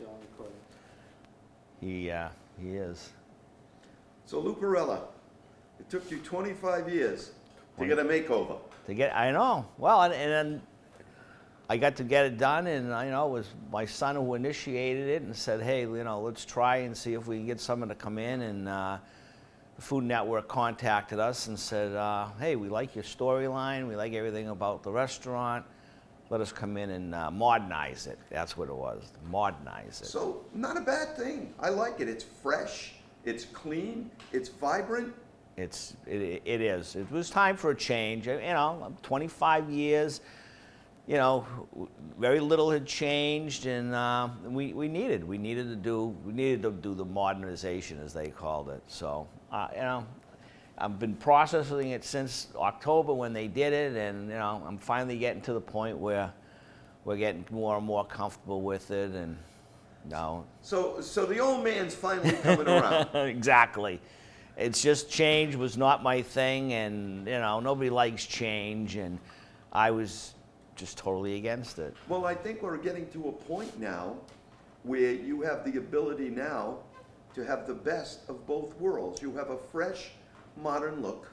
Johnny Clay. He is. So Lou Perella, it took you 25 years to get a makeover. I know. Well, and then I got to get it done, and it was my son who initiated it and said, hey, let's try and see if we can get someone to come in. And the Food Network contacted us and said, hey, we like your storyline, we like everything about the restaurant. Let us come in and modernize it. That's what it was, modernize it. So not a bad thing. I like it. It's fresh, it's clean, it's vibrant. It is. It was time for a change. 25 years. Very little had changed, and we needed to do the modernization, as they called it. So I've been processing it since October when they did it, and I'm finally getting to the point where we're getting more and more comfortable with it, and So the old man's finally coming around. Exactly. It's just change was not my thing, and nobody likes change, and I was just totally against it. Well, I think we're getting to a point now where you have the ability now to have the best of both worlds. You have a fresh, modern look.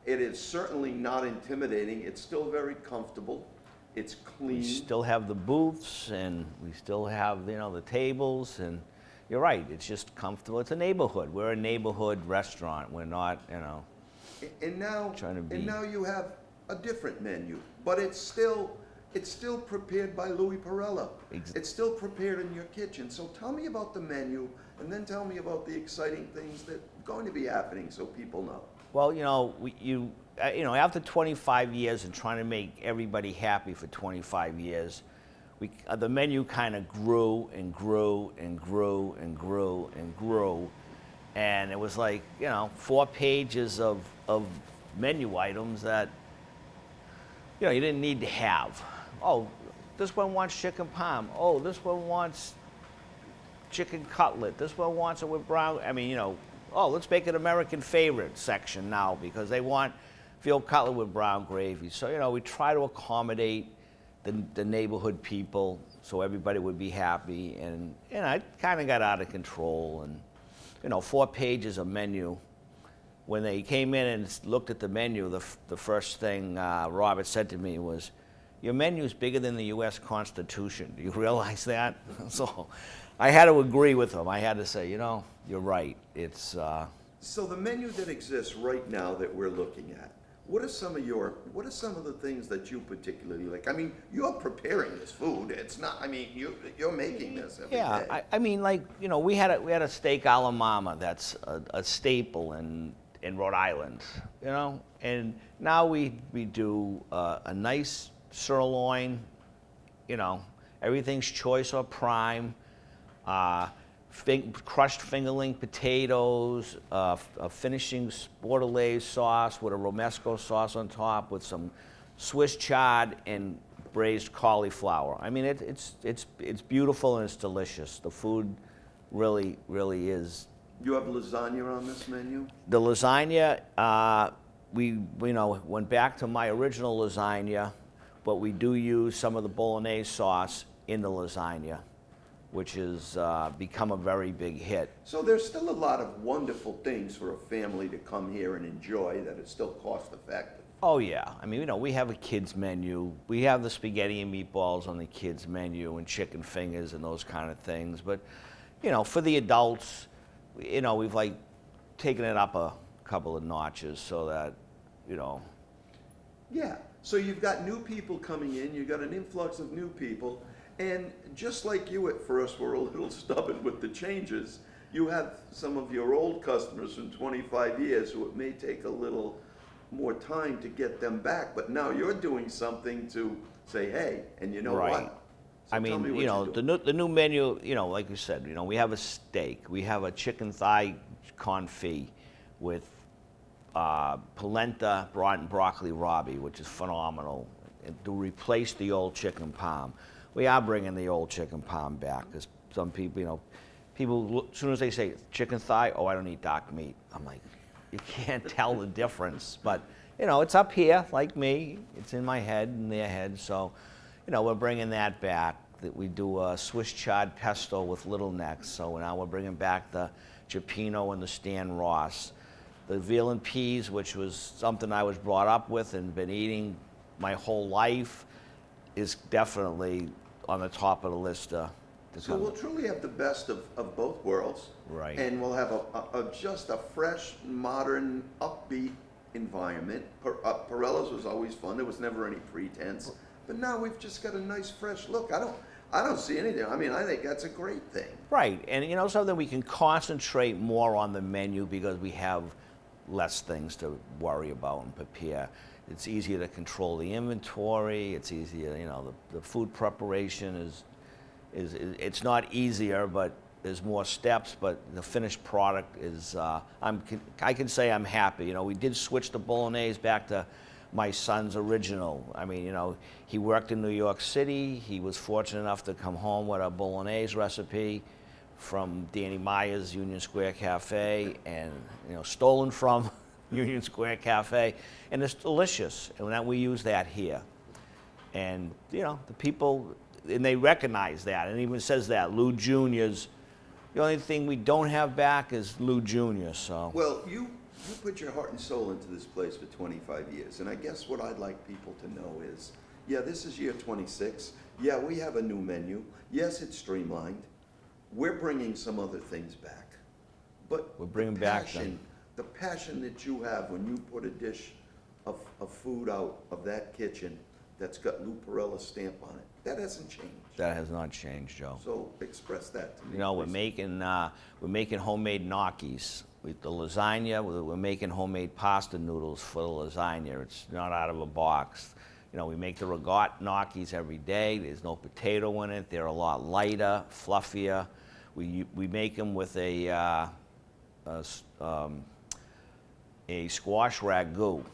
It is certainly not intimidating. It's still very comfortable. It's clean. We still have the booths, and we still have the tables, and you're right, it's just comfortable. It's a neighborhood. We're a neighborhood restaurant. We're not, And now, trying to be. and now you have a different menu, but it's still prepared by Louis Perella. It's still prepared in your kitchen. So tell me about the menu, and then tell me about the exciting things that are going to be happening, so people know. Well, after 25 years and trying to make everybody happy for 25 years, the menu kind of grew and grew and grew and grew and grew, and it was like 4 pages of menu items that you didn't need to have. Oh, this one wants chicken parm. Oh, this one wants chicken cutlet. This one wants it with brown. Oh, let's make an American favorite section now because they want veal cutlet with brown gravy. So we try to accommodate the neighborhood people so everybody would be happy, and I kind of got out of control, and 4 pages of menu. When they came in and looked at the menu, the first thing Robert said to me was, your menu's bigger than the U.S. Constitution. Do you realize that? So I had to agree with him. I had to say, you're right. It's So the menu that exists right now that we're looking at, what are some of the things that you particularly like? You're preparing this food. It's not, you're making this every day. We had a steak a la mama that's a staple in Rhode Island, and now we do a nice sirloin, everything's choice or prime, crushed fingerling potatoes, a finishing bordelaise sauce with a romesco sauce on top with some Swiss chard and braised cauliflower. It's beautiful and it's delicious. The food really is. You have lasagna on this menu? The lasagna, we went back to my original lasagna, but we do use some of the bolognese sauce in the lasagna, which has become a very big hit. So there's still a lot of wonderful things for a family to come here and enjoy that is still cost effective. Oh yeah, we have a kids menu. We have the spaghetti and meatballs on the kids menu and chicken fingers and those kind of things. But, for the adults, we've taken it up a couple of notches so that, Yeah, so you've got new people coming in, you've got an influx of new people, and just like you at first were a little stubborn with the changes, you have some of your old customers from 25 years who it may take a little more time to get them back, but now you're doing something to say, hey, and you know what? So the new menu, like you said, we have a steak, we have a chicken thigh confit with polenta, broccoli rabe, which is phenomenal, to replace the old chicken parm. We are bringing the old chicken parm back because some people, as soon as they say chicken thigh, oh, I don't eat dark meat. I'm like, you can't tell the difference, but it's up here like me. It's in my head and their head, so we're bringing that back. We do a Swiss chard pesto with little necks. So now we're bringing back the Cioppino and the Stan Ross. The veal and peas, which was something I was brought up with and been eating my whole life, is definitely on the top of the list. So we'll truly have the best of both worlds. Right. And we'll have just a fresh, modern, upbeat environment. Perella's was always fun. There was never any pretense. But now we've just got a nice, fresh look. I don't see anything. I mean, I think that's a great thing. Right, and you know something, we can concentrate more on the menu because we have less things to worry about and prepare. It's easier to control the inventory. It's easier, you know, the food preparation is it's not easier, but there's more steps. But the finished product is, I can say I'm happy. You know, we did switch the bolognese back to my son's original. I mean, you know, he worked in New York City. He was fortunate enough to come home with a bolognese recipe from Danny Meyer's Union Square Cafe, and you know, stolen from Union Square Cafe, and it's delicious. And then we use that here, and you know, the people, and they recognize that, and it even says that Lou Jr.'s. The only thing we don't have back is Lou Jr. So. Well, you put your heart and soul into this place for 25 years, and I guess what I'd like people to know is, yeah, this is year 26. Yeah, we have a new menu. Yes, it's streamlined. We're bringing some other things back, but We're bringing back them. The passion that you have when you put a dish of food out of that kitchen that's got Lou Perella's stamp on it, that hasn't changed. That has not changed, Joe. So express that to me. You know, we're please. making homemade gnocchis. With the lasagna, we're making homemade pasta noodles for the lasagna. It's not out of a box. You know, we make the regat gnocchis every day. There's no potato in it. They're a lot lighter, fluffier. We make them with a squash ragu,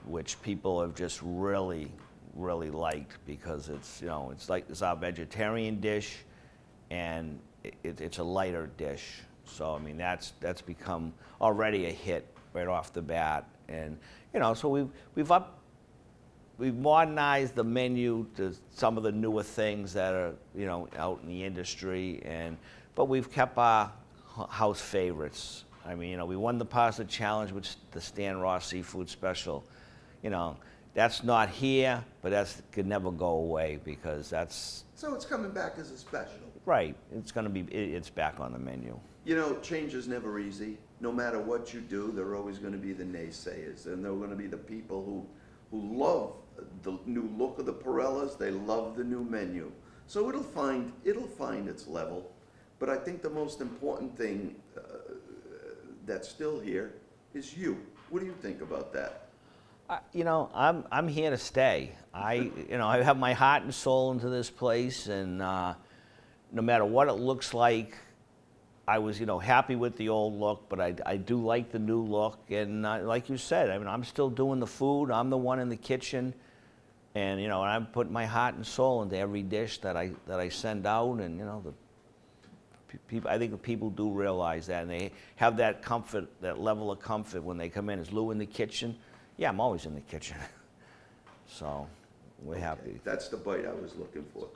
which people have just really liked because it's, you know, it's our vegetarian dish, and it's a lighter dish. So I mean, that's become already a hit right off the bat, and you know, so we've modernized the menu to some of the newer things that are, you know, out in the industry, but we've kept our house favorites. I mean, you know, we won the pasta challenge with the Stan Ross Seafood Special. You know, that's not here, but that could never go away because that's. So it's coming back as a special. Right. It's back on the menu. You know, change is never easy. No matter what you do, there are always going to be the naysayers, and there are going to be the people who love the new look of the Perellas. They love the new menu. So it'll find its level. But I think the most important thing that's still here is you. What do you think about that? You know, I'm here to stay. I have my heart and soul into this place, and no matter what it looks like, I was, you know, happy with the old look, but I do like the new look. And like you said, I mean, I'm still doing the food. I'm the one in the kitchen, and you know, I'm putting my heart and soul into every dish that I send out. And you know, I think the people do realize that, and they have that comfort, that level of comfort when they come in. Is Lou in the kitchen? Yeah, I'm always in the kitchen. So we're happy. That's the bite I was looking for.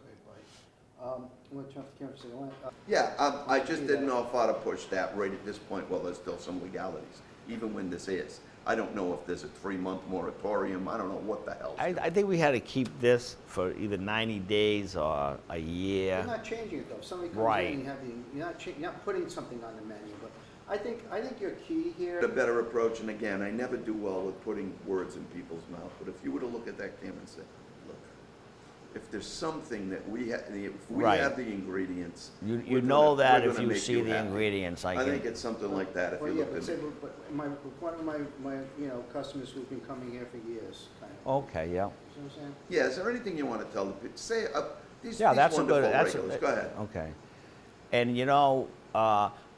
I'm going to turn off the camera so you want. Yeah, I just didn't know if I ought to push that right at this point. Well, there's still some legalities, even when this is. I don't know if there's a 3-month moratorium. I don't know what the hell. I think we had to keep this for either 90 days or a year. You're not changing it though. If somebody comes Right. in and you're not putting something on the menu. But I think your key here. The better approach, and again, I never do well with putting words in people's mouth, but if you were to look at that camera and say, look, if there's something that we have, if we Right. have the ingredients. You know that we're if gonna you make see the happy. ingredients. I think it's something like that if Well, you yeah, look but at say, it. but one of my customers who've been coming here for years, kind of. Okay, yeah. You know what I'm saying? Yeah, is there anything you want to tell the people? Say, these Yeah, these that's a wonderful good. regulars. Go ahead. Okay. And you know,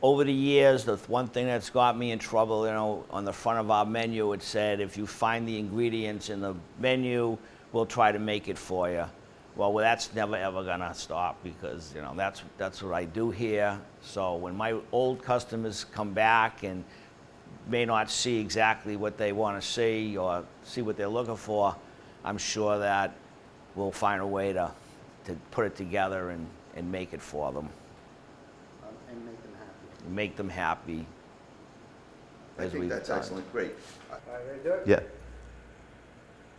over the years, the one thing that's got me in trouble, you know, on the front of our menu, it said, if you find the ingredients in the menu, we'll try to make it for you. Well, that's never ever gonna stop because, you know, that's what I do here. So when my old customers come back and may not see exactly what they want to see or see what they're looking for, I'm sure that we'll find a way to to put it together and make it for them, And make them happy. and make them happy. I as think we've that's done. excellent, great. All right, ready to do it? Yeah.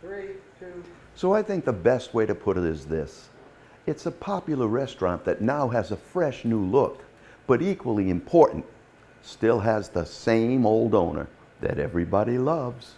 3, 2. So I think the best way to put it is this. It's a popular restaurant that now has a fresh new look, but equally important, still has the same old owner that everybody loves.